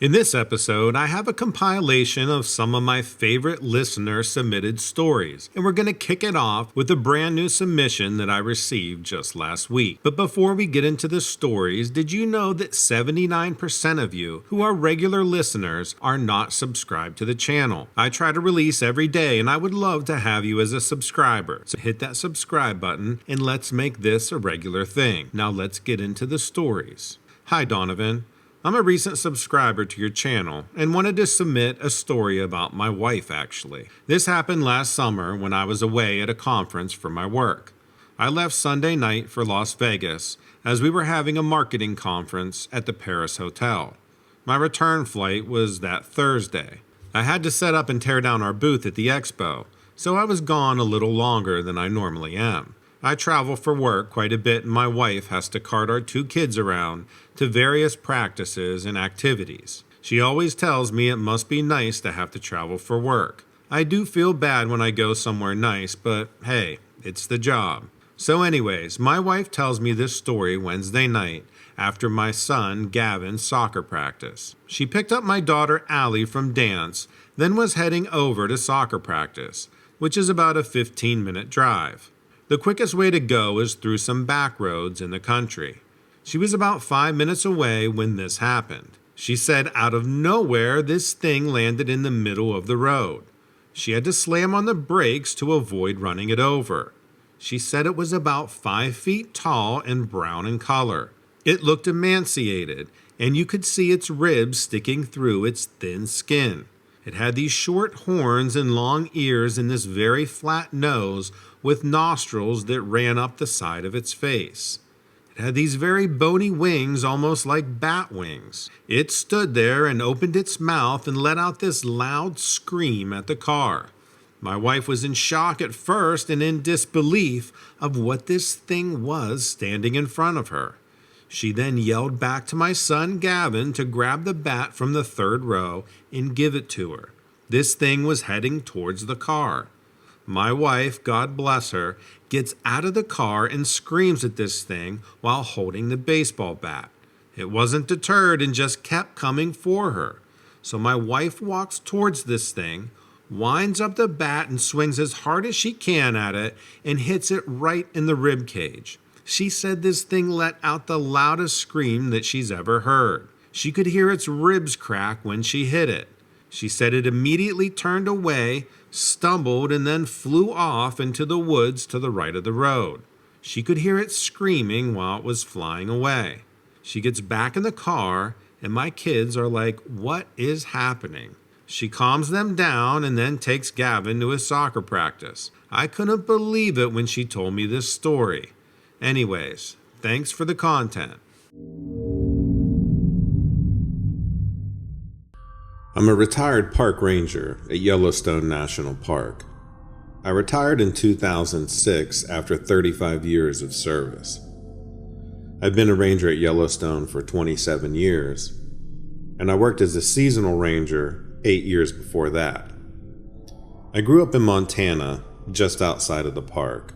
In this episode, I have a compilation of some of my favorite listener-submitted stories, and we're going to kick it off with a brand new submission that I received just last week. But before we get into the stories, did you know that 79% of you who are regular listeners are not subscribed to the channel? I try to release every day, and I would love to have you as a subscriber. So hit that subscribe button, and let's make this a regular thing. Now let's get into the stories. Hi, Donovan. I'm a recent subscriber to your channel and wanted to submit a story about my wife, actually. This happened last summer when I was away at a conference for my work. I left Sunday night for Las Vegas as we were having a marketing conference at the Paris Hotel. My return flight was that Thursday. I had to set up and tear down our booth at the expo, so I was gone a little longer than I normally am. I travel for work quite a bit, and my wife has to cart our 2 kids around to various practices and activities. She always tells me it must be nice to have to travel for work. I do feel bad when I go somewhere nice, but hey, it's the job. So anyways, my wife tells me this story Wednesday night after my son Gavin's soccer practice. She picked up my daughter Allie from dance, then was heading over to soccer practice, which is about a 15-minute drive. The quickest way to go is through some back roads in the country. She was about 5 minutes away when this happened. She said out of nowhere this thing landed in the middle of the road. She had to slam on the brakes to avoid running it over. She said it was about 5 feet tall and brown in color. It looked emaciated, and you could see its ribs sticking through its thin skin. It had these short horns and long ears and this very flat nose with nostrils that ran up the side of its face. It had these very bony wings, almost like bat wings. It stood there and opened its mouth and let out this loud scream at the car. My wife was in shock at first and in disbelief of what this thing was standing in front of her. She then yelled back to my son Gavin to grab the bat from the 3rd row and give it to her. This thing was heading towards the car. My wife, God bless her, gets out of the car and screams at this thing while holding the baseball bat. It wasn't deterred and just kept coming for her. So my wife walks towards this thing, winds up the bat and swings as hard as she can at it and hits it right in the rib cage. She said this thing let out the loudest scream that she's ever heard. She could hear its ribs crack when she hit it. She said it immediately turned away, stumbled, and then flew off into the woods to the right of the road. She could hear it screaming while it was flying away. She gets back in the car, and my kids are like, "What is happening?" She calms them down and then takes Gavin to his soccer practice. I couldn't believe it when she told me this story. Anyways, thanks for the content. I'm a retired park ranger at Yellowstone National Park. I retired in 2006 after 35 years of service. I've been a ranger at Yellowstone for 27 years, and I worked as a seasonal ranger 8 years before that. I grew up in Montana, just outside of the park.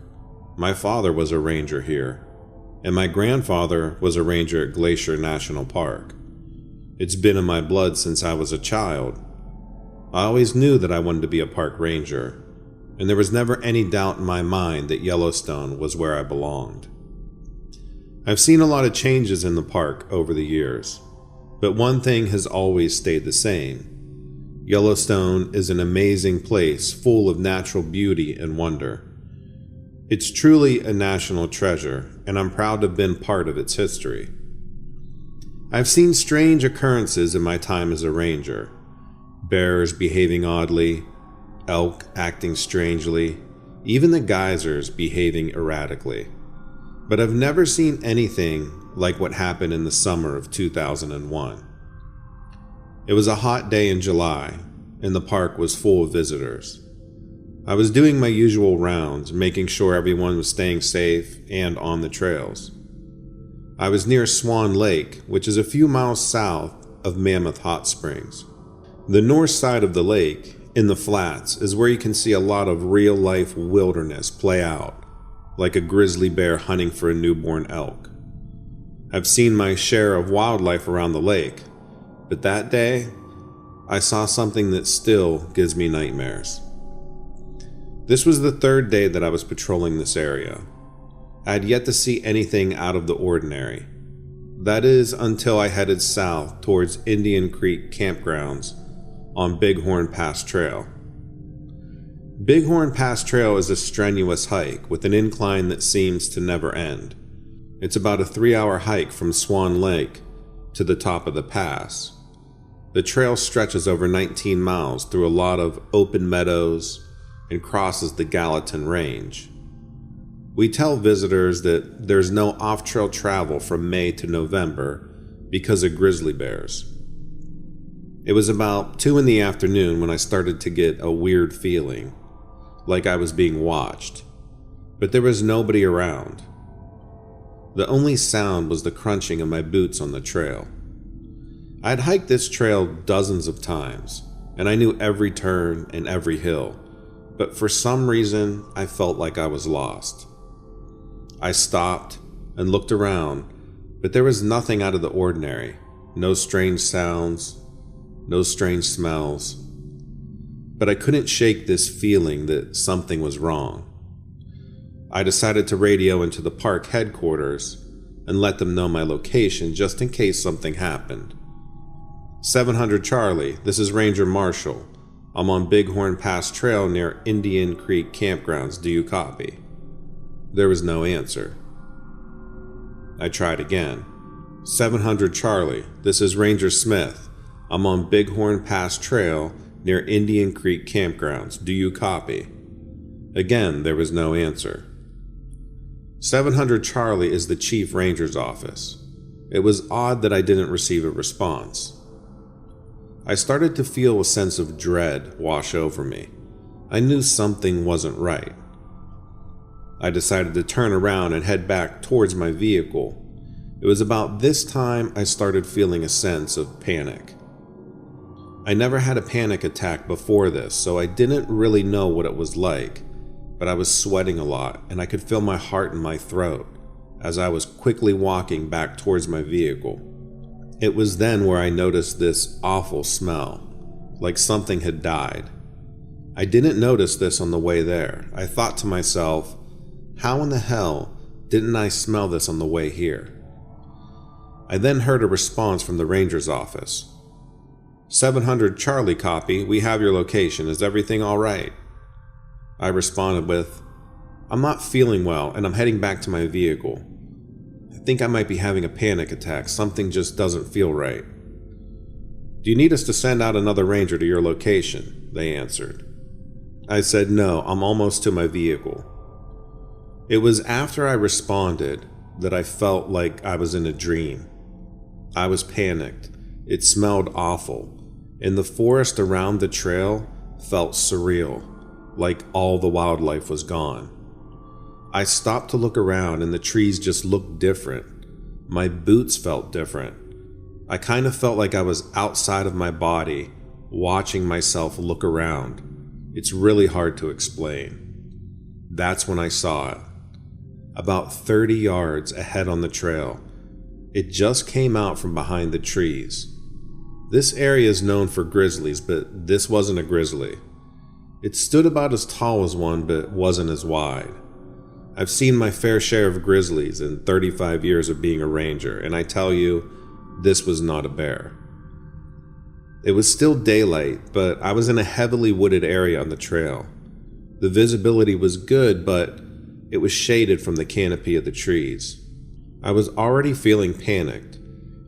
My father was a ranger here, and my grandfather was a ranger at Glacier National Park. It's been in my blood since I was a child. I always knew that I wanted to be a park ranger, and there was never any doubt in my mind that Yellowstone was where I belonged. I've seen a lot of changes in the park over the years, but one thing has always stayed the same. Yellowstone is an amazing place full of natural beauty and wonder. It's truly a national treasure, and I'm proud to have been part of its history. I've seen strange occurrences in my time as a ranger. Bears behaving oddly, elk acting strangely, even the geysers behaving erratically. But I've never seen anything like what happened in the summer of 2001. It was a hot day in July, and the park was full of visitors. I was doing my usual rounds, making sure everyone was staying safe and on the trails. I was near Swan Lake, which is a few miles south of Mammoth Hot Springs. The north side of the lake, in the flats, is where you can see a lot of real-life wilderness play out, like a grizzly bear hunting for a newborn elk. I've seen my share of wildlife around the lake, But that day, I saw something that still gives me nightmares. This was the third day that I was patrolling this area. I had yet to see anything out of the ordinary. That is until I headed south towards Indian Creek campgrounds on Bighorn Pass Trail. Bighorn Pass Trail is a strenuous hike with an incline that seems to never end. It's about a 3-hour hike from Swan Lake to the top of the pass. The trail stretches over 19 miles through a lot of open meadows and crosses the Gallatin Range. We tell visitors that there's no off-trail travel from May to November because of grizzly bears. It was about 2 in the afternoon when I started to get a weird feeling, like I was being watched, but there was nobody around. The only sound was the crunching of my boots on the trail. I'd hiked this trail dozens of times, and I knew every turn and every hill, but for some reason I felt like I was lost. I stopped and looked around, but there was nothing out of the ordinary. No strange sounds, no strange smells. But I couldn't shake this feeling that something was wrong. I decided to radio into the park headquarters and let them know my location just in case something happened. 700 Charlie, this is Ranger Marshall. I'm on Bighorn Pass Trail near Indian Creek campgrounds. Do you copy? There was no answer. I tried again. 700 Charlie, this is Ranger Smith. I'm on Bighorn Pass Trail near Indian Creek campgrounds. Do you copy? Again, there was no answer. 700 Charlie is the Chief Ranger's office. It was odd that I didn't receive a response. I started to feel a sense of dread wash over me. I knew something wasn't right. I decided to turn around and head back towards my vehicle. It was about this time I started feeling a sense of panic. I never had a panic attack before this, so I didn't really know what it was like, but I was sweating a lot and I could feel my heart in my throat as I was quickly walking back towards my vehicle. It was then where I noticed this awful smell, like something had died. I didn't notice this on the way there. I thought to myself, how in the hell didn't I smell this on the way here? I then heard a response from the ranger's office. 700 Charlie copy, we have your location. Is everything all right? I responded with, I'm not feeling well and I'm heading back to my vehicle. I think I might be having a panic attack. Something just doesn't feel right. Do you need us to send out another ranger to your location? They answered. I said, no, I'm almost to my vehicle. It was after I responded that I felt like I was in a dream. I was panicked. It smelled awful, and the forest around the trail felt surreal, like all the wildlife was gone. I stopped to look around and the trees just looked different. My boots felt different. I kind of felt like I was outside of my body, watching myself look around. It's really hard to explain. That's when I saw it. About 30 yards ahead on the trail. It just came out from behind the trees. This area is known for grizzlies, but this wasn't a grizzly. It stood about as tall as one, but wasn't as wide. I've seen my fair share of grizzlies in 35 years of being a ranger, and I tell you, this was not a bear. It was still daylight, but I was in a heavily wooded area on the trail. The visibility was good, but it was shaded from the canopy of the trees. I was already feeling panicked,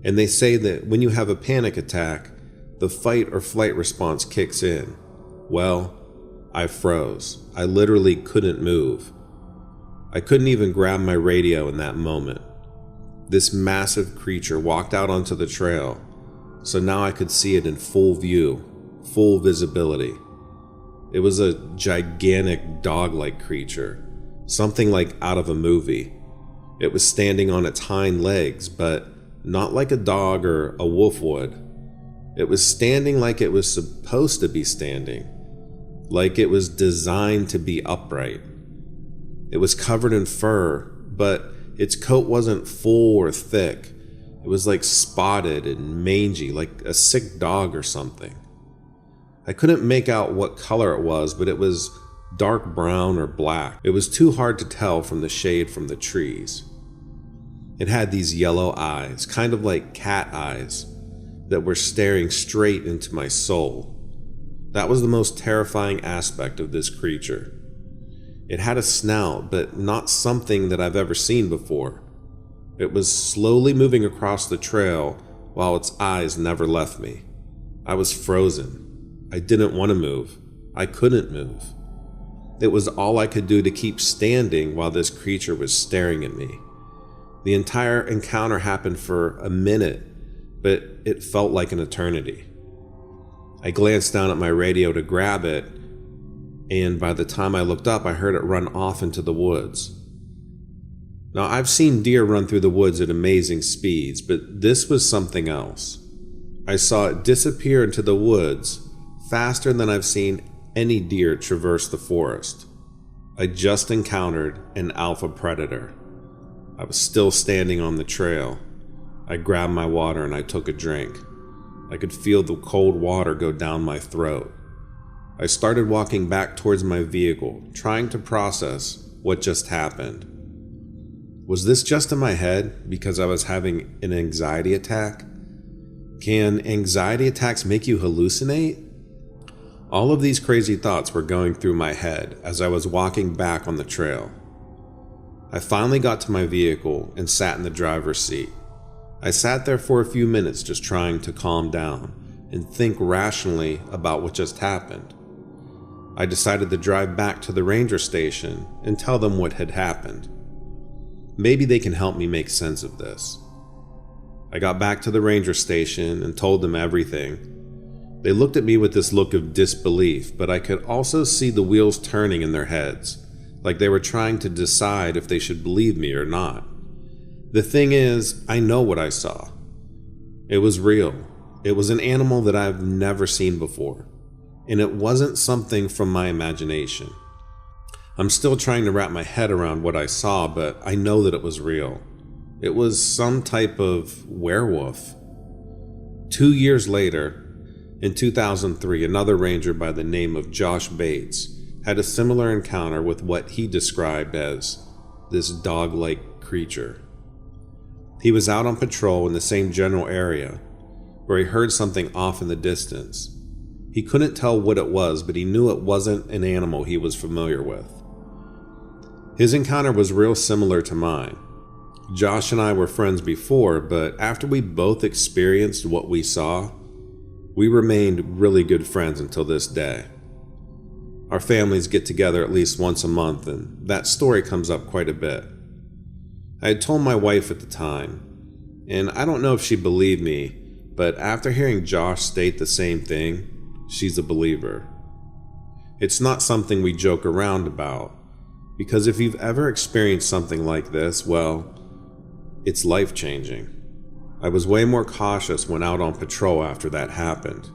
and they say that when you have a panic attack, the fight or flight response kicks in. Well, I froze. I literally couldn't move. I couldn't even grab my radio in that moment. This massive creature walked out onto the trail, so now I could see it in full view, full visibility. It was a gigantic dog-like creature, something like out of a movie. It was standing on its hind legs, but not like a dog or a wolf would. It was standing like it was supposed to be standing, like it was designed to be upright. It was covered in fur, but its coat wasn't full or thick. It was like spotted and mangy, like a sick dog or something. I couldn't make out what color it was, but it was dark brown or black. It was too hard to tell from the shade from the trees. It had these yellow eyes, kind of like cat eyes, that were staring straight into my soul. That was the most terrifying aspect of this creature. It had a snout, but not something that I've ever seen before. It was slowly moving across the trail while its eyes never left me. I was frozen. I didn't want to move. I couldn't move. It was all I could do to keep standing while this creature was staring at me. The entire encounter happened for a minute, but it felt like an eternity. I glanced down at my radio to grab it, and by the time I looked up, I heard it run off into the woods. Now, I've seen deer run through the woods at amazing speeds, but this was something else. I saw it disappear into the woods faster than I've seen any deer traverse the forest. I just encountered an alpha predator. I was still standing on the trail. I grabbed my water and I took a drink. I could feel the cold water go down my throat. I started walking back towards my vehicle, trying to process what just happened. Was this just in my head because I was having an anxiety attack? Can anxiety attacks make you hallucinate? All of these crazy thoughts were going through my head as I was walking back on the trail. I finally got to my vehicle and sat in the driver's seat. I sat there for a few minutes just trying to calm down and think rationally about what just happened. I decided to drive back to the ranger station and tell them what had happened. Maybe they can help me make sense of this. I got back to the ranger station and told them everything. They looked at me with this look of disbelief, but I could also see the wheels turning in their heads, like they were trying to decide if they should believe me or not. The thing is, I know what I saw. It was real. It was an animal that I've never seen before, and it wasn't something from my imagination. I'm still trying to wrap my head around what I saw, but I know that it was real. It was some type of werewolf. 2 years later, in 2003, another ranger by the name of Josh Bates had a similar encounter with what he described as this dog-like creature. He was out on patrol in the same general area where he heard something off in the distance. He couldn't tell what it was, but he knew it wasn't an animal he was familiar with. His encounter was real similar to mine. Josh and I were friends before, but after we both experienced what we saw, we remained really good friends until this day. Our families get together at least once a month, and that story comes up quite a bit. I had told my wife at the time, and I don't know if she believed me, but after hearing Josh state the same thing, she's a believer. It's not something we joke around about, because if you've ever experienced something like this, well, it's life-changing. I was way more cautious when out on patrol after that happened.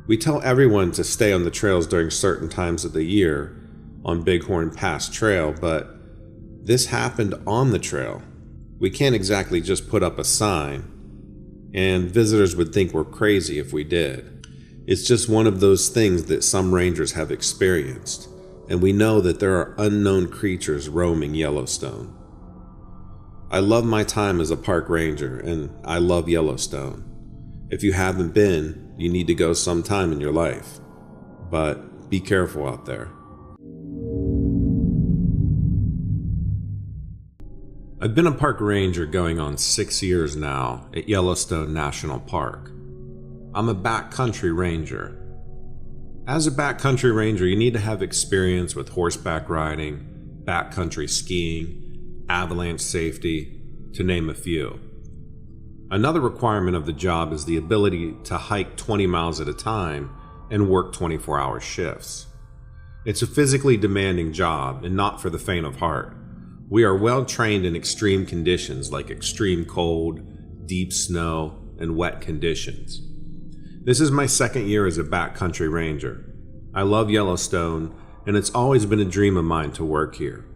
We tell everyone to stay on the trails during certain times of the year on Bighorn Pass Trail, but this happened on the trail. We can't exactly just put up a sign, and visitors would think we're crazy if we did. It's just one of those things that some rangers have experienced, and we know that there are unknown creatures roaming Yellowstone. I love my time as a park ranger, and I love Yellowstone. If you haven't been, you need to go sometime in your life. But be careful out there. I've been a park ranger going on 6 years now at Yellowstone National Park. I'm a backcountry ranger. As a backcountry ranger, you need to have experience with horseback riding, backcountry skiing, avalanche safety, to name a few. Another requirement of the job is the ability to hike 20 miles at a time and work 24-hour shifts. It's a physically demanding job and not for the faint of heart. We are well trained in extreme conditions like extreme cold, deep snow, and wet conditions. This is my second year as a backcountry ranger. I love Yellowstone, and it's always been a dream of mine to work here.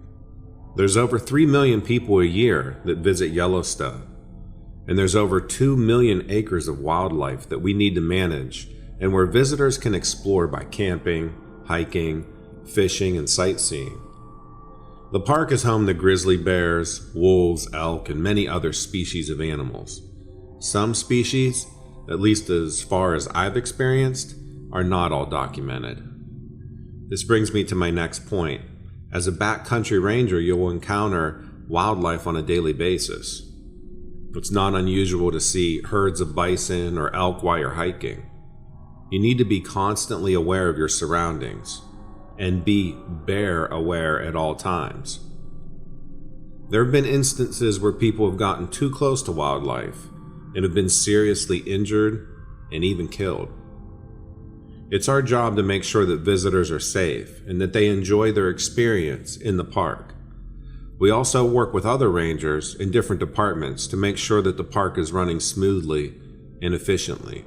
There's over 3 million people a year that visit Yellowstone. And there's over 2 million acres of wildlife that we need to manage and where visitors can explore by camping, hiking, fishing, and sightseeing. The park is home to grizzly bears, wolves, elk, and many other species of animals. Some species, at least as far as I've experienced, are not all documented. This brings me to my next point. As a backcountry ranger, you'll encounter wildlife on a daily basis. It's not unusual to see herds of bison or elk while you're hiking. You need to be constantly aware of your surroundings and be bear aware at all times. There have been instances where people have gotten too close to wildlife and have been seriously injured and even killed. It's our job to make sure that visitors are safe and that they enjoy their experience in the park. We also work with other rangers in different departments to make sure that the park is running smoothly and efficiently.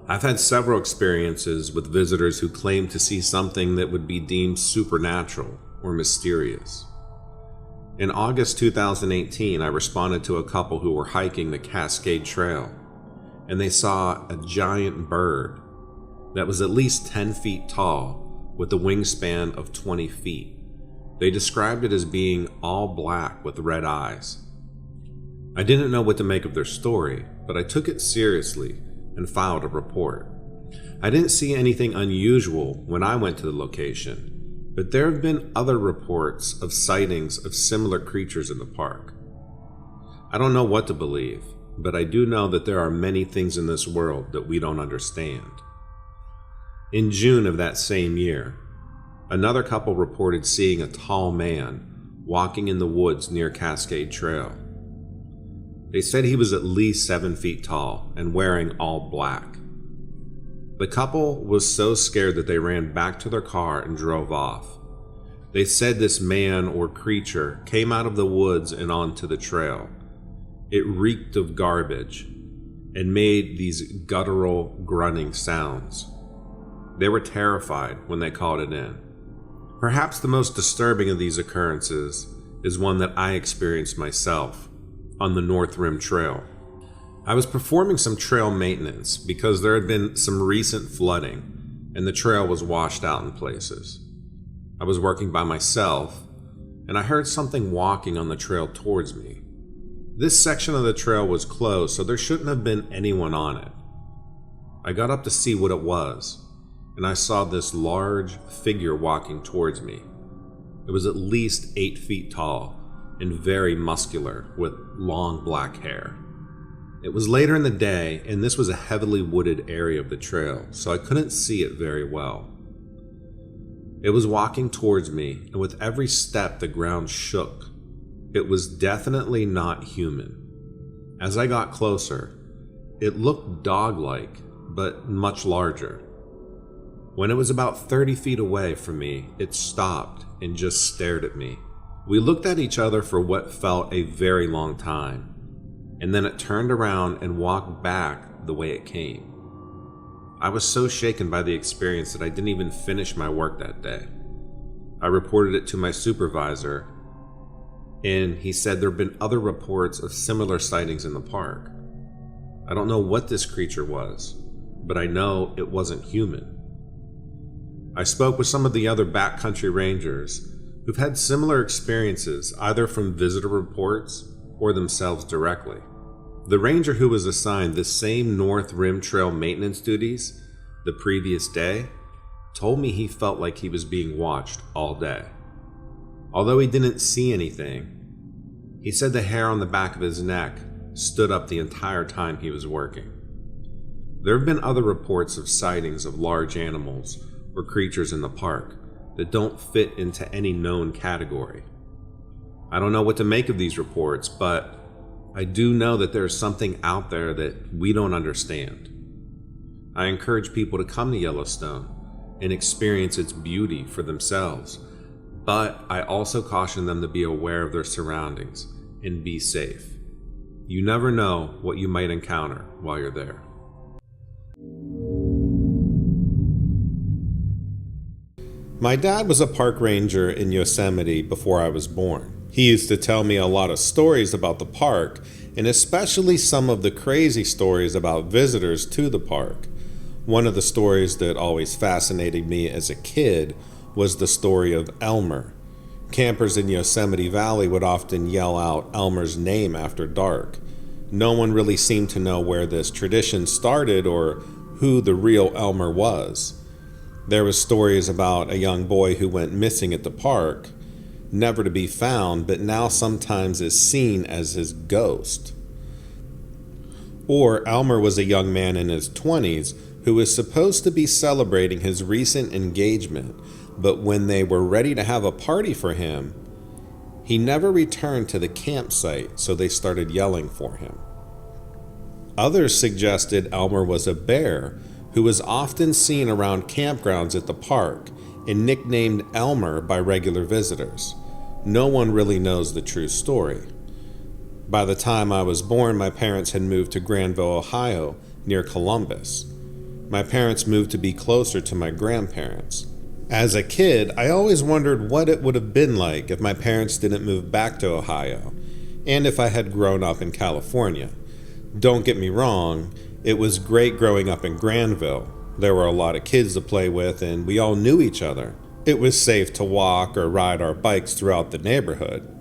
I've had several experiences with visitors who claim to see something that would be deemed supernatural or mysterious. In August 2018, I responded to a couple who were hiking the Cascade Trail, and they saw a giant bird that was at least 10 feet tall with a wingspan of 20 feet. They described it as being all black with red eyes. I didn't know what to make of their story, but I took it seriously and filed a report. I didn't see anything unusual when I went to the location, but there have been other reports of sightings of similar creatures in the park. I don't know what to believe, but I do know that there are many things in this world that we don't understand. In June of that same year, another couple reported seeing a tall man walking in the woods near Cascade Trail. They said he was at least 7 feet tall and wearing all black. The couple was so scared that they ran back to their car and drove off. They said this man or creature came out of the woods and onto the trail. It reeked of garbage and made these guttural grunting sounds. They were terrified when they called it in. Perhaps the most disturbing of these occurrences is one that I experienced myself on the North Rim Trail. I was performing some trail maintenance because there had been some recent flooding and the trail was washed out in places. I was working by myself and I heard something walking on the trail towards me. This section of the trail was closed, so there shouldn't have been anyone on it. I got up to see what it was, and I saw this large figure walking towards me. It was at least 8 feet tall and very muscular with long black hair. It was later in the day, and this was a heavily wooded area of the trail, so I couldn't see it very well. It was walking towards me, and with every step the ground shook. It was definitely not human. As I got closer, it looked dog-like, but much larger. When it was about 30 feet away from me, it stopped and just stared at me. We looked at each other for what felt a very long time, and then it turned around and walked back the way it came. I was so shaken by the experience that I didn't even finish my work that day. I reported it to my supervisor, and he said there have been other reports of similar sightings in the park. I don't know what this creature was, but I know it wasn't human. I spoke with some of the other backcountry rangers who've had similar experiences, either from visitor reports or themselves directly. The ranger who was assigned the same North Rim Trail maintenance duties the previous day told me he felt like he was being watched all day. Although he didn't see anything, he said the hair on the back of his neck stood up the entire time he was working. There have been other reports of sightings of large animals or creatures in the park that don't fit into any known category. I don't know what to make of these reports, but I do know that there's something out there that we don't understand. I encourage people to come to Yellowstone and experience its beauty for themselves, but I also caution them to be aware of their surroundings and be safe. You never know what you might encounter while you're there. My dad was a park ranger in Yosemite before I was born. He used to tell me a lot of stories about the park and especially some of the crazy stories about visitors to the park. One of the stories that always fascinated me as a kid was the story of Elmer. Campers in Yosemite Valley would often yell out Elmer's name after dark. No one really seemed to know where this tradition started or who the real Elmer was. There was stories about a young boy who went missing at the park, never to be found, but now sometimes is seen as his ghost. Or Elmer was a young man in his 20s who was supposed to be celebrating his recent engagement, but when they were ready to have a party for him, he never returned to the campsite, so they started yelling for him. Others suggested Elmer was a bear who was often seen around campgrounds at the park and nicknamed Elmer by regular visitors. No one really knows the true story. By the time I was born, my parents had moved to Granville, Ohio, near Columbus. My parents moved to be closer to my grandparents. As a kid, I always wondered what it would have been like if my parents didn't move back to Ohio, and if I had grown up in California. Don't get me wrong, it was great growing up in Granville. There were a lot of kids to play with, and we all knew each other. It was safe to walk or ride our bikes throughout the neighborhood.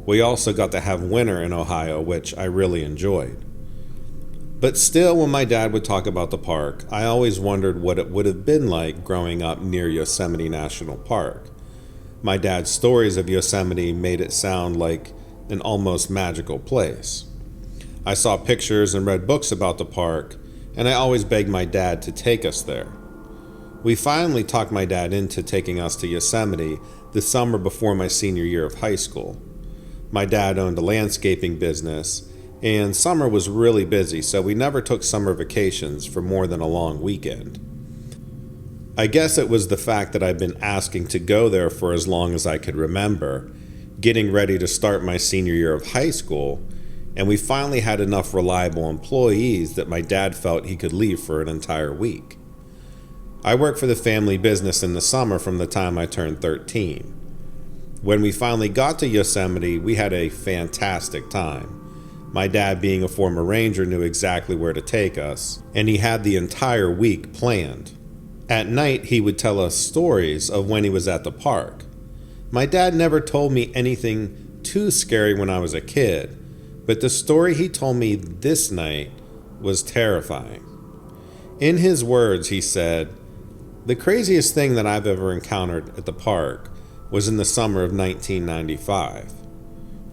We also got to have winter in Ohio, which I really enjoyed. But still, when my dad would talk about the park, I always wondered what it would have been like growing up near Yosemite National Park. My dad's stories of Yosemite made it sound like an almost magical place. I saw pictures and read books about the park, and I always begged my dad to take us there. We finally talked my dad into taking us to Yosemite the summer before my senior year of high school. My dad owned a landscaping business, and summer was really busy, so we never took summer vacations for more than a long weekend. I guess it was the fact that I'd been asking to go there for as long as I could remember, getting ready to start my senior year of high school, and we finally had enough reliable employees that my dad felt he could leave for an entire week. I worked for the family business in the summer from the time I turned 13. When we finally got to Yosemite, we had a fantastic time. My dad, being a former ranger, knew exactly where to take us, and he had the entire week planned. At night, he would tell us stories of when he was at the park. My dad never told me anything too scary when I was a kid, but the story he told me this night was terrifying. In his words, he said, "The craziest thing that I've ever encountered at the park was in the summer of 1995.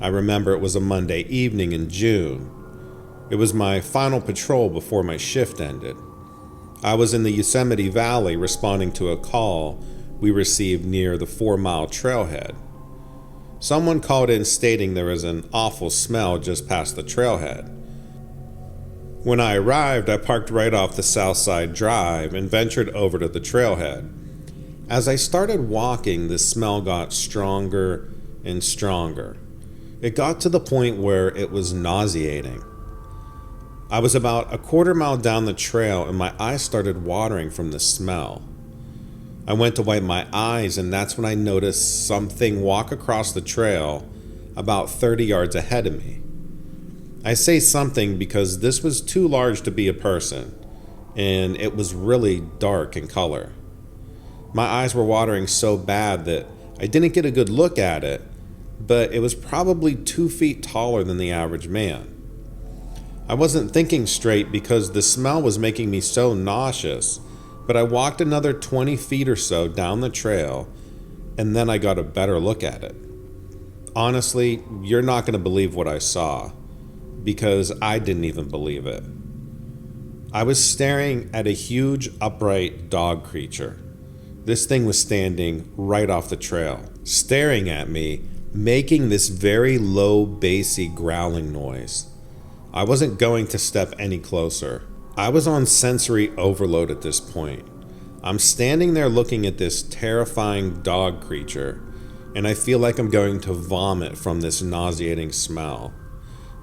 I remember it was a Monday evening in June. It was my final patrol before my shift ended. I was in the Yosemite Valley responding to a call we received near the 4-mile trailhead. Someone called in stating there was an awful smell just past the trailhead. When I arrived, I parked right off the South Side Drive and ventured over to the trailhead. As I started walking, the smell got stronger and stronger. It got to the point where it was nauseating. I was about a quarter mile down the trail and my eyes started watering from the smell. I went to wipe my eyes, and that's when I noticed something walk across the trail about 30 yards ahead of me. I say something because this was too large to be a person, and it was really dark in color. My eyes were watering so bad that I didn't get a good look at it, but it was probably 2 feet taller than the average man. I wasn't thinking straight because the smell was making me so nauseous, but I walked another 20 feet or so down the trail, and then I got a better look at it. Honestly, you're not going to believe what I saw, because I didn't even believe it. I was staring at a huge upright dog creature. This thing was standing right off the trail, staring at me, making this very low, bassy growling noise. I wasn't going to step any closer. I was on sensory overload at this point. I'm standing there looking at this terrifying dog creature, and I feel like I'm going to vomit from this nauseating smell.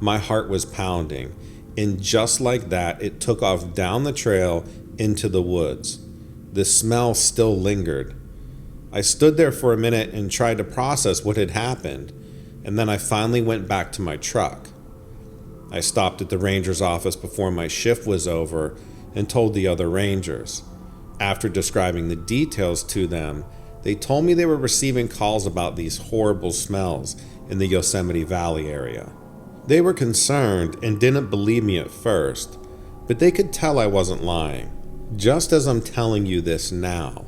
My heart was pounding, and just like that, it took off down the trail into the woods. The smell still lingered. I stood there for a minute and tried to process what had happened, and then I finally went back to my truck. I stopped at the ranger's office before my shift was over and told the other rangers. After describing the details to them, they told me they were receiving calls about these horrible smells in the Yosemite Valley area. They were concerned and didn't believe me at first, but they could tell I wasn't lying. Just as I'm telling you this now,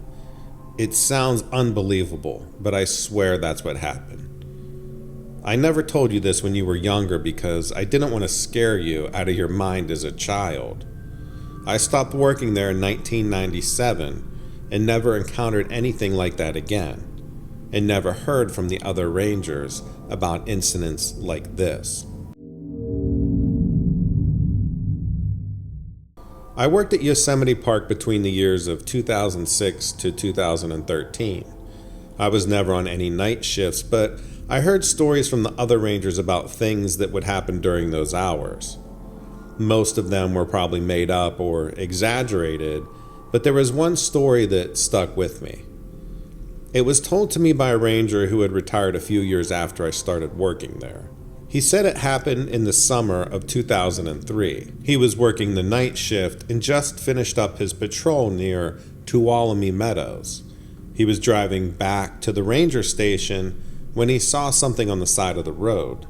it sounds unbelievable, but I swear that's what happened. I never told you this when you were younger because I didn't want to scare you out of your mind as a child. I stopped working there in 1997 and never encountered anything like that again, and never heard from the other rangers about incidents like this. I worked at Yosemite Park between the years of 2006 to 2013. I was never on any night shifts, but I heard stories from the other rangers about things that would happen during those hours. Most of them were probably made up or exaggerated, but there was one story that stuck with me. It was told to me by a ranger who had retired a few years after I started working there. He said it happened in the summer of 2003. He was working the night shift and just finished up his patrol near Tuolumne Meadows. He was driving back to the ranger station when he saw something on the side of the road.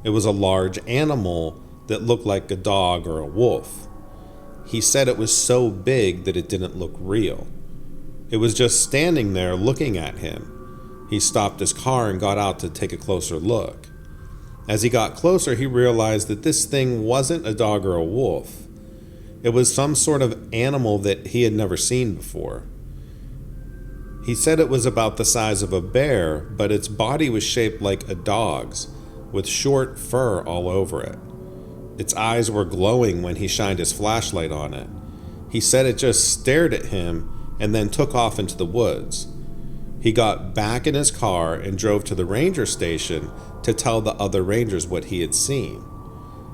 It was a large animal that looked like a dog or a wolf. He said it was so big that it didn't look real. It was just standing there looking at him. He stopped his car and got out to take a closer look. As he got closer, he realized that this thing wasn't a dog or a wolf. It was some sort of animal that he had never seen before. He said it was about the size of a bear, but its body was shaped like a dog's, with short fur all over it. Its eyes were glowing when he shined his flashlight on it. He said it just stared at him and then took off into the woods. He got back in his car and drove to the ranger station to tell the other rangers what he had seen.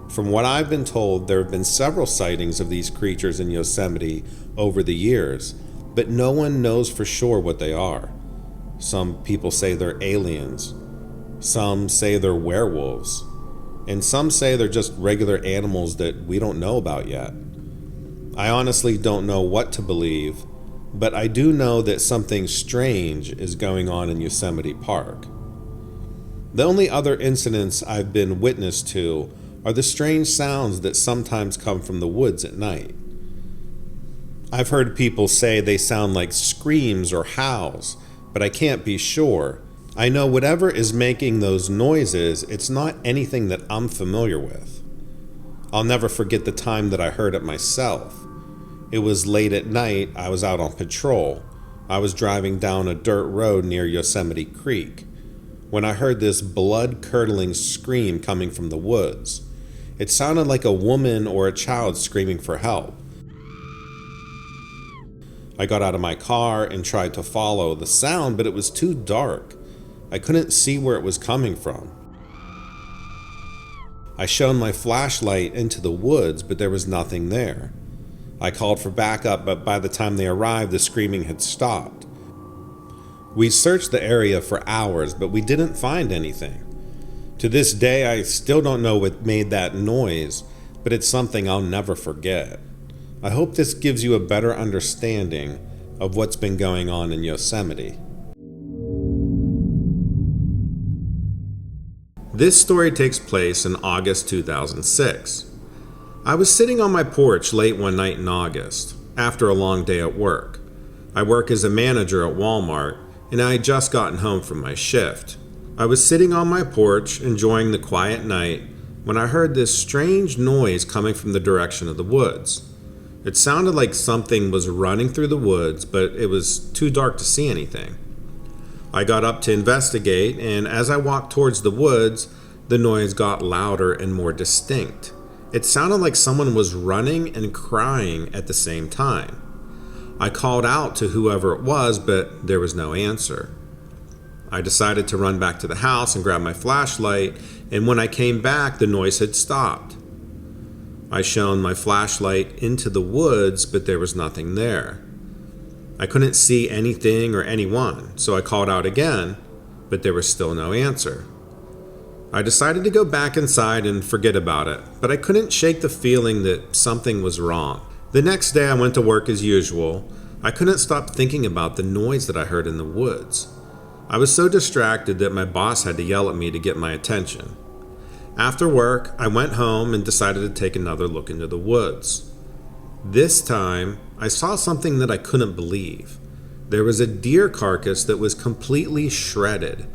From what I've been told, there have been several sightings of these creatures in Yosemite over the years, but no one knows for sure what they are. Some people say they're aliens. Some say they're werewolves. And some say they're just regular animals that we don't know about yet. I honestly don't know what to believe, but I do know that something strange is going on in Yosemite Park. The only other incidents I've been witness to are the strange sounds that sometimes come from the woods at night. I've heard people say they sound like screams or howls, but I can't be sure. I know whatever is making those noises, it's not anything that I'm familiar with. I'll never forget the time that I heard it myself. It was late at night. I was out on patrol. I was driving down a dirt road near Yosemite Creek when I heard this blood-curdling scream coming from the woods. It sounded like a woman or a child screaming for help. I got out of my car and tried to follow the sound, but it was too dark. I couldn't see where it was coming from. I shone my flashlight into the woods, but there was nothing there. I called for backup, but by the time they arrived, the screaming had stopped. We searched the area for hours, but we didn't find anything. To this day, I still don't know what made that noise, but it's something I'll never forget. I hope this gives you a better understanding of what's been going on in Yosemite. This story takes place in August 2006. I was sitting on my porch late one night in August, after a long day at work. I work as a manager at Walmart, and I had just gotten home from my shift. I was sitting on my porch, enjoying the quiet night, when I heard this strange noise coming from the direction of the woods. It sounded like something was running through the woods, but it was too dark to see anything. I got up to investigate, and as I walked towards the woods, the noise got louder and more distinct. It sounded like someone was running and crying at the same time. I called out to whoever it was, but there was no answer. I decided to run back to the house and grab my flashlight, and when I came back, the noise had stopped. I shone my flashlight into the woods, but there was nothing there. I couldn't see anything or anyone, so I called out again, but there was still no answer. I decided to go back inside and forget about it, but I couldn't shake the feeling that something was wrong. The next day I went to work as usual. I couldn't stop thinking about the noise that I heard in the woods. I was so distracted that my boss had to yell at me to get my attention. After work, I went home and decided to take another look into the woods. This time, I saw something that I couldn't believe. There was a deer carcass that was completely shredded,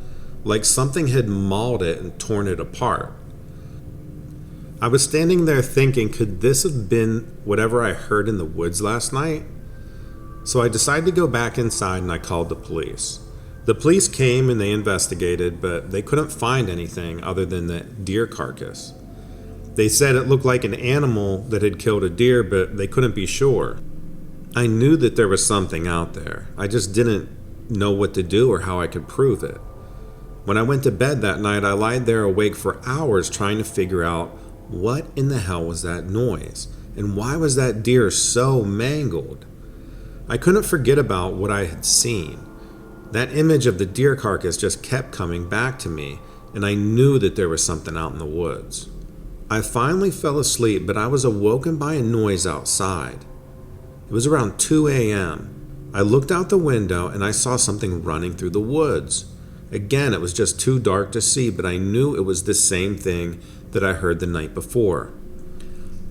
like something had mauled it and torn it apart. I was standing there thinking, could this have been whatever I heard in the woods last night? So I decided to go back inside and I called the police. The police came and they investigated, but they couldn't find anything other than the deer carcass. They said it looked like an animal that had killed a deer, but they couldn't be sure. I knew that there was something out there. I just didn't know what to do or how I could prove it. When I went to bed that night, I lied there awake for hours trying to figure out what in the hell was that noise, and why was that deer so mangled? I couldn't forget about what I had seen. That image of the deer carcass just kept coming back to me, and I knew that there was something out in the woods. I finally fell asleep, but I was awoken by a noise outside. It was around 2 a.m. I looked out the window and I saw something running through the woods. Again, it was just too dark to see, but I knew it was the same thing that I heard the night before.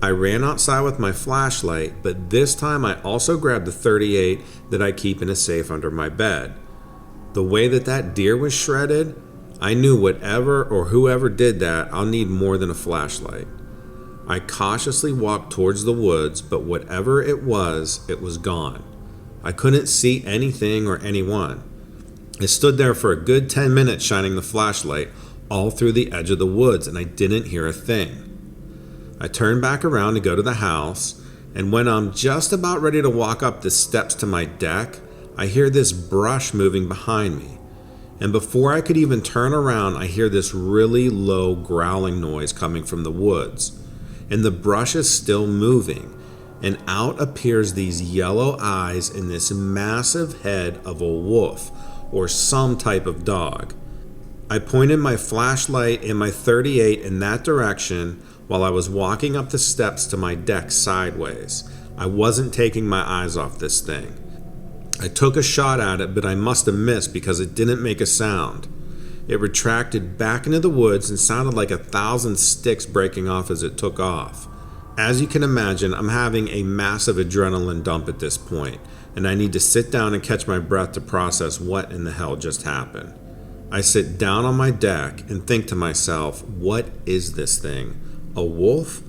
I ran outside with my flashlight, but this time I also grabbed the .38 that I keep in a safe under my bed. The way that deer was shredded, I knew whatever or whoever did that, I'll need more than a flashlight. I cautiously walked towards the woods, but whatever it was gone. I couldn't see anything or anyone. I stood there for a good 10 minutes shining the flashlight all through the edge of the woods, and I didn't hear a thing. I turned back around to go to the house, and when I'm just about ready to walk up the steps to my deck, I hear this brush moving behind me. And before I could even turn around, I hear this really low growling noise coming from the woods. And the brush is still moving, and out appears these yellow eyes and this massive head of a wolf or some type of dog. I pointed my flashlight and my .38 in that direction while I was walking up the steps to my deck sideways. I wasn't taking my eyes off this thing. I took a shot at it, but I must have missed because it didn't make a sound. It retracted back into the woods and sounded like 1,000 sticks breaking off as it took off. As you can imagine, I'm having a massive adrenaline dump at this point, and I need to sit down and catch my breath to process what in the hell just happened. I sit down on my deck and think to myself, what is this thing? A wolf?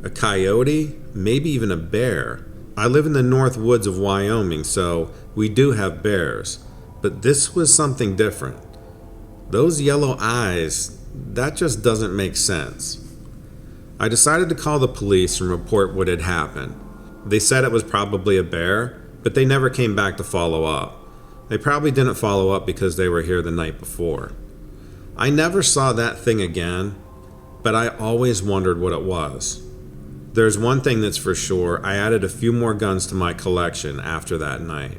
A coyote? Maybe even a bear? I live in the north woods of Wyoming, so we do have bears, but this was something different. Those yellow eyes, that just doesn't make sense. I decided to call the police and report what had happened. They said it was probably a bear, but they never came back to follow up. They probably didn't follow up because they were here the night before. I never saw that thing again, but I always wondered what it was. There's one thing that's for sure, I added a few more guns to my collection after that night.